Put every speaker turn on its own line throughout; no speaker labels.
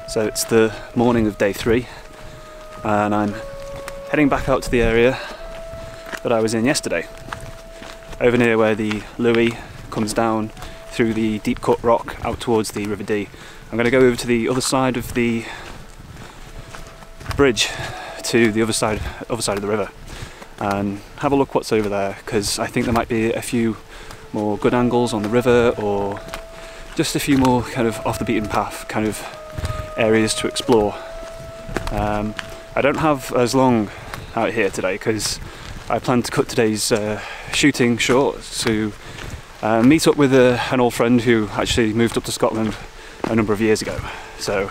So it's the morning of day 3 and I'm heading back out to the area that I was in yesterday, over near where the Lui comes down through the deep cut rock out towards the River Dee. I'm going to go over to the other side of the bridge, to the other side of the river, and have a look what's over there, because I think there might be a few more good angles on the river, or just a few more kind of off the beaten path kind of areas to explore. I don't have as long out here today because I plan to cut today's shooting short to meet up with an old friend who actually moved up to Scotland a number of years ago. So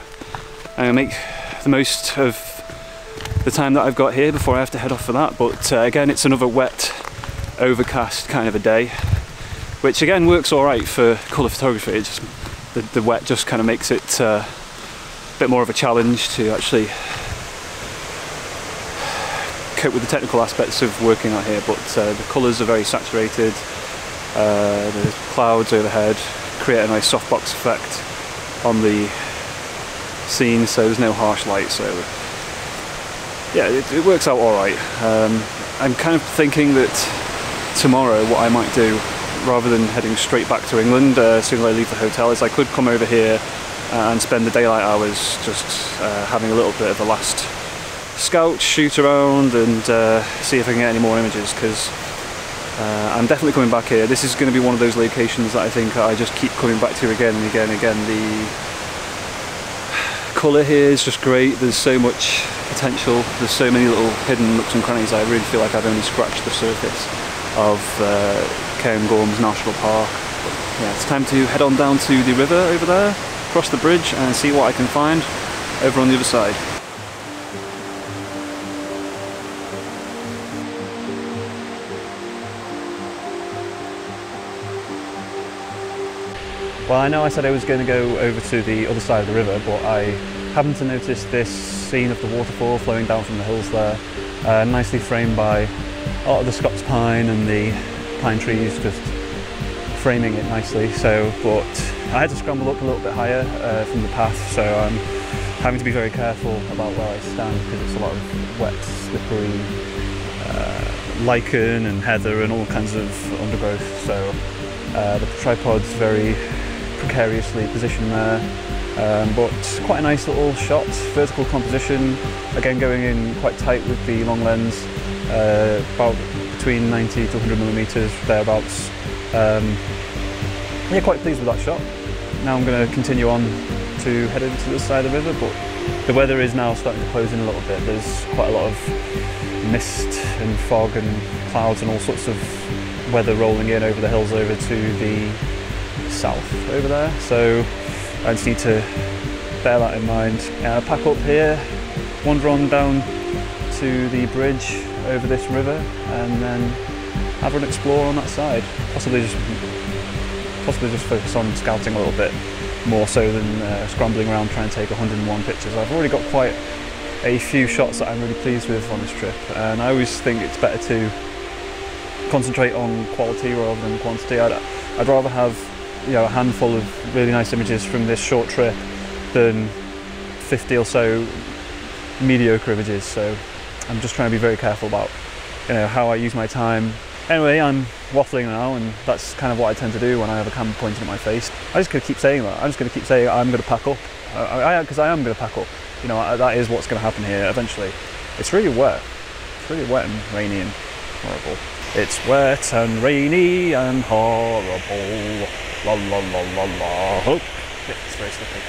I'm going to make the most of the time that I've got here before I have to head off for that. But again, it's another wet, overcast kind of a day, which again works alright for colour photography. It's just, the wet just kind of makes it a bit more of a challenge to actually cope with the technical aspects of working out here, but the colours are very saturated. The clouds overhead create a nice softbox effect on the scene, so there's no harsh light, so yeah, it works out alright. I'm kind of thinking that tomorrow what I might do, rather than heading straight back to England as soon as I leave the hotel, is I could come over here and spend the daylight hours just having a little bit of a last scout, shoot around and see if I can get any more images, because I'm definitely coming back here. This is going to be one of those locations that I think I just keep coming back to again and again and again. The colour here is just great, there's so much potential, there's so many little hidden nooks and crannies. I really feel like I've only scratched the surface of Cairngorms National Park. But yeah, it's time to head on down to the river over there, cross the bridge and see what I can find over on the other side. Well, I know I said I was going to go over to the other side of the river, but I happened to notice this scene of the waterfall flowing down from the hills there, nicely framed by a lot of the Scots pine and the pine trees just framing it nicely. So, but I had to scramble up a little bit higher from the path, so I'm having to be very careful about where I stand because it's a lot of wet, slippery lichen and heather and all kinds of undergrowth. So the tripod's very precariously positioned there, but quite a nice little shot, vertical composition, again going in quite tight with the long lens, about between 90 to 100 millimeters thereabouts. Yeah, quite pleased with that shot. Now I'm going to continue on to head over to the side of the river, but the weather is now starting to close in a little bit. There's quite a lot of mist and fog and clouds and all sorts of weather rolling in over the hills over to the south over there, so I just need to bear that in mind. Pack up here, wander on down to the bridge over this river and then have an explore on that side. Possibly just focus on scouting a little bit more so than scrambling around trying to take 101 pictures. I've already got quite a few shots that I'm really pleased with on this trip, and I always think it's better to concentrate on quality rather than quantity. I'd rather have, you know, a handful of really nice images from this short trip than 50 or so mediocre images. So I'm just trying to be very careful about, you know, how I use my time. Anyway, I'm waffling now, and that's kind of what I tend to do when I have a camera pointing at my face. I'm just going to keep saying that. I'm just going to keep saying I'm going to pack up, because I am going to pack up. You know, that is what's going to happen here eventually. It's really wet. It's really wet and rainy and horrible. It's wet and rainy and horrible. La la la la la. Oh, it's very slippy.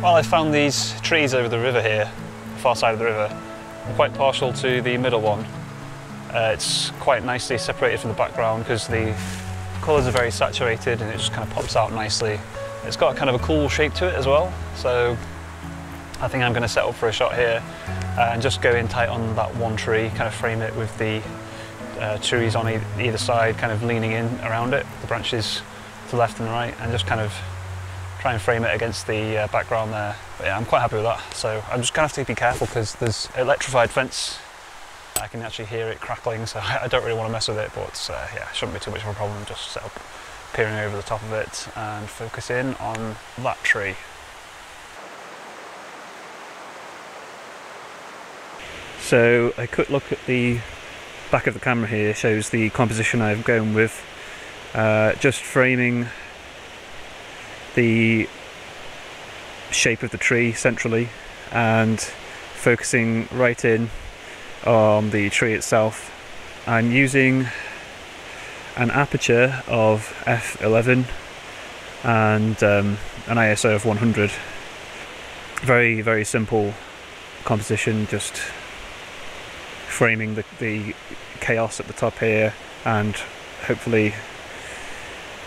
Well, I found these trees over the river here, the far side of the river. I'm quite partial to the middle one. It's quite nicely separated from the background because the colours are very saturated and it just kind of pops out nicely. It's got kind of a cool shape to it as well, so I think I'm going to set up for a shot here and just go in tight on that one tree, kind of frame it with the trees on either side, kind of leaning in around it, the branches to the left and the right, and just kind of try and frame it against the background there. But yeah, I'm quite happy with that. So I'm just going to have to be careful because there's electrified fence. I can actually hear it crackling, so I don't really want to mess with it, but yeah, it shouldn't be too much of a problem. Just set up peering over the top of it and focus in on that tree. So a quick look at the back of the camera here shows the composition I'm going with, just framing the shape of the tree centrally and focusing right in on the tree itself, and using an aperture of f11 and an ISO of 100. Very, very simple composition, just framing the chaos at the top here and hopefully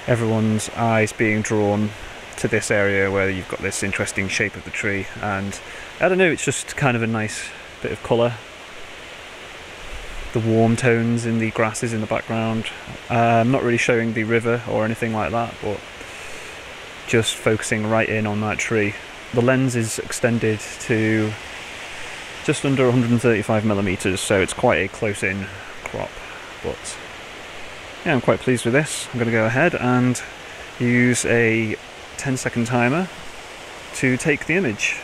everyone's eyes being drawn to this area where you've got this interesting shape of the tree. And I don't know, it's just kind of a nice bit of colour. The warm tones in the grasses in the background. I'm not really showing the river or anything like that, but just focusing right in on that tree. The lens is extended to just under 135mm, so it's quite a close-in crop. But yeah, I'm quite pleased with this. I'm going to go ahead and use a 10-second timer to take the image.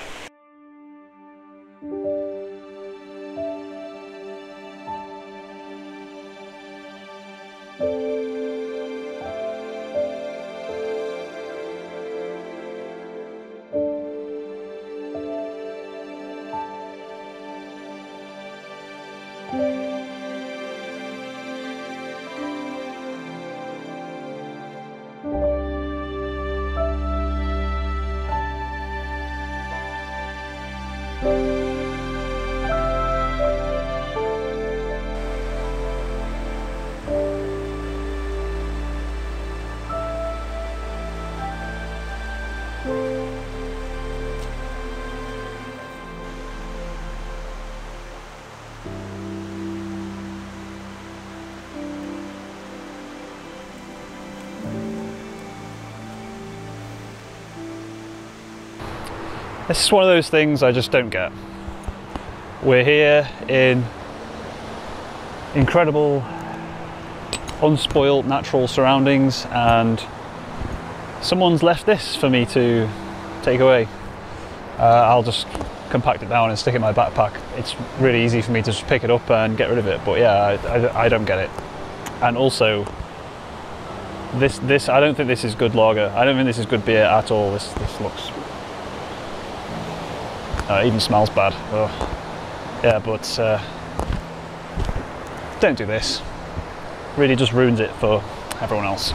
This is one of those things I just don't get. We're here in incredible, unspoilt, natural surroundings, and someone's left this for me to take away. I'll just compact it down and stick it in my backpack. It's really easy for me to just pick it up and get rid of it, but yeah, I don't get it. And also, this I don't think this is good lager. I don't think this is good beer at all. This looks... it even smells bad. Ugh. Yeah, but don't do this. Really just ruins it for everyone else.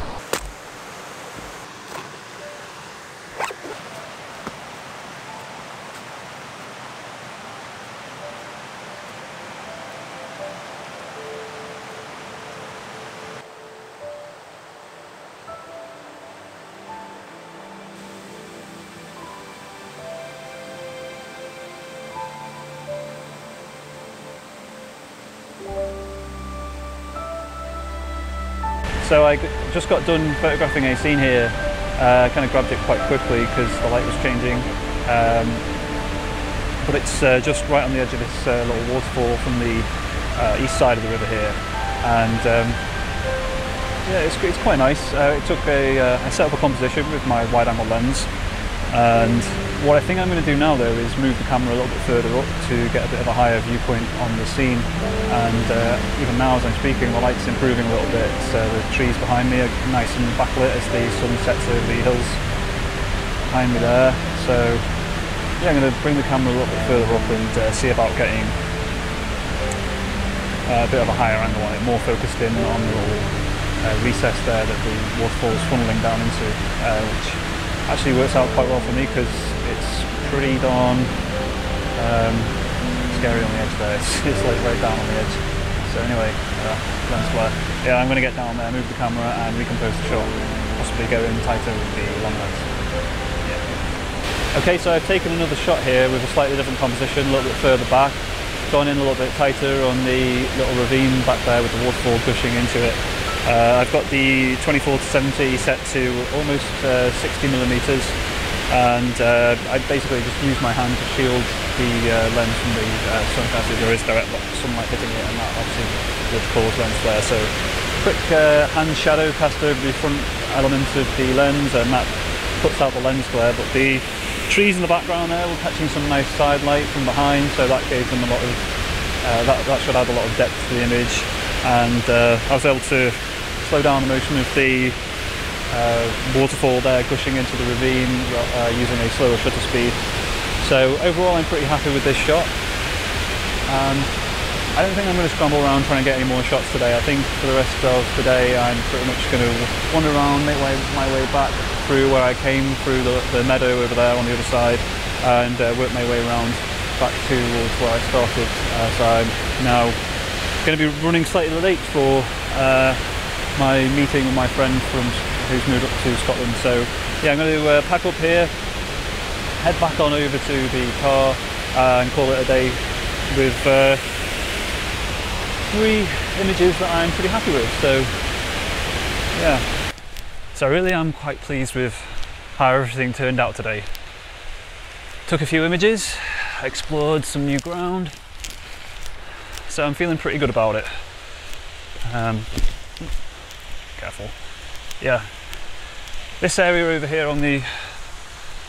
So I just got done photographing a scene here, kind of grabbed it quite quickly because the light was changing, but it's just right on the edge of this little waterfall from the east side of the river here, and yeah, it's quite nice. I set up a composition with my wide-angle lens, and what I think I'm going to do now though is move the camera a little bit further up to get a bit of a higher viewpoint on the scene, and even now as I'm speaking the light's improving a little bit, so the trees behind me are nice and backlit as the sun sets over the hills behind me there. So yeah, I'm going to bring the camera a little bit further up and see about getting a bit of a higher angle on it, more focused in on the little recess there that the waterfall is funneling down into, which actually works out quite well for me because it's pretty darn scary on the edge there. It's like right down on the edge. So anyway, lens flare. Yeah, I'm going to get down there, move the camera and recompose the shot. Possibly go in tighter with the long lens. Yeah. Okay, so I've taken another shot here with a slightly different composition, a little bit further back. Gone in a little bit tighter on the little ravine back there with the waterfall gushing into it. I've got the 24-70 set to almost 60mm, and I basically just use my hand to shield the lens from the suncast if there is direct sunlight hitting it, and that obviously would cause lens flare. So quick hand shadow cast over the front element of the lens, and that puts out the lens flare, but the trees in the background there were catching some nice side light from behind, so that gave them a lot of that should add a lot of depth to the image, and I was able to slow down the motion of the waterfall there gushing into the ravine using a slower shutter speed. So overall I'm pretty happy with this shot, and I don't think I'm going to scramble around trying to get any more shots today. I think for the rest of the day I'm pretty much going to wander around, make my way back through where I came through the meadow over there on the other side, and work my way around back towards where I started. So I'm now going to be running slightly late for my meeting with my friend who's moved up to Scotland. So yeah, I'm going to pack up here, head back on over to the car and call it a day with 3 images that I'm pretty happy with. So yeah, so really I'm quite pleased with how everything turned out today. Took a few images, explored some new ground, so I'm feeling pretty good about it. Careful. Yeah, this area over here on the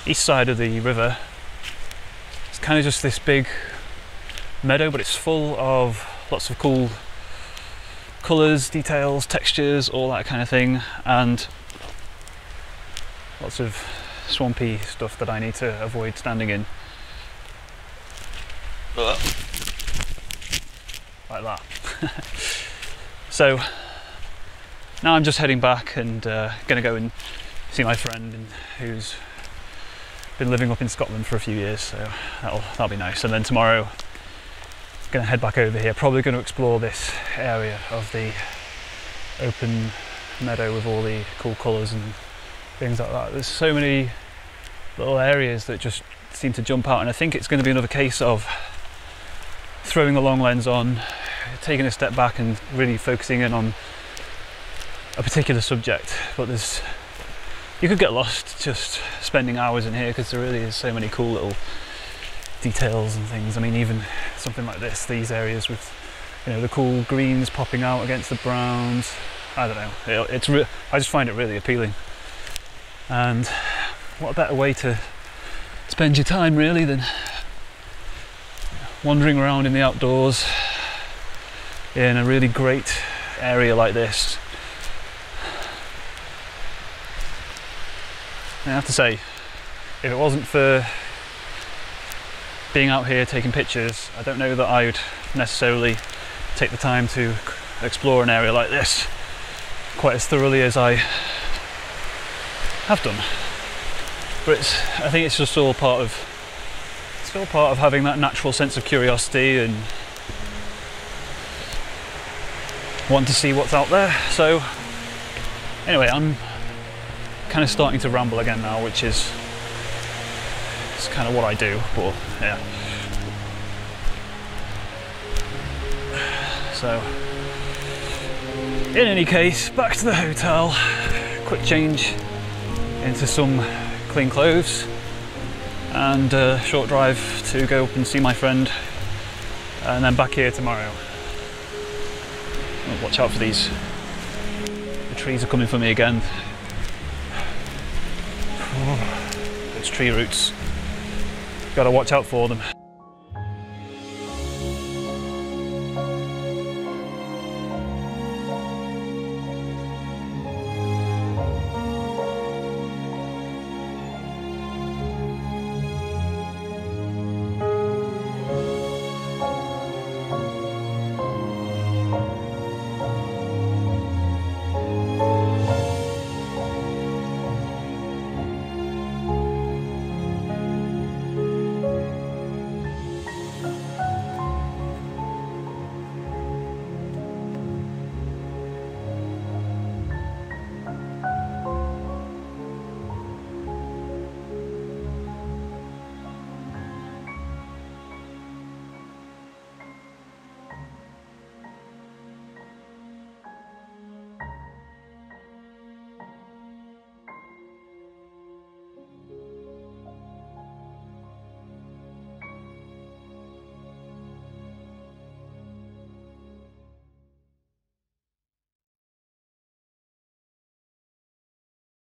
east side of the river, it's kind of just this big meadow, but it's full of lots of cool colours, details, textures, all that kind of thing, and lots of swampy stuff that I need to avoid standing in. Like that. So now I'm just heading back and gonna go and see my friend who's been living up in Scotland for a few years, so that'll be nice. And then tomorrow gonna head back over here, probably going to explore this area of the open meadow with all the cool colours and things like that. There's so many little areas that just seem to jump out, and I think it's going to be another case of throwing the long lens on, taking a step back and really focusing in on a particular subject. But you could get lost just spending hours in here, because there really is so many cool little details and things. I mean, even something like this, these areas with, you know, the cool greens popping out against the browns. I don't know, I just find it really appealing. And what a better way to spend your time really than wandering around in the outdoors in a really great area like this. I have to say, if it wasn't for being out here taking pictures, I don't know that I would necessarily take the time to explore an area like this quite as thoroughly as I have done. But I think it's just all part of having that natural sense of curiosity and wanting to see what's out there. So anyway, I'm kind of starting to ramble again now, which is kind of what I do, but yeah. So in any case, back to the hotel, quick change into some clean clothes, and a short drive to go up and see my friend, and then back here tomorrow. Oh, watch out for these, the trees are coming for me again. Those tree roots, gotta watch out for them.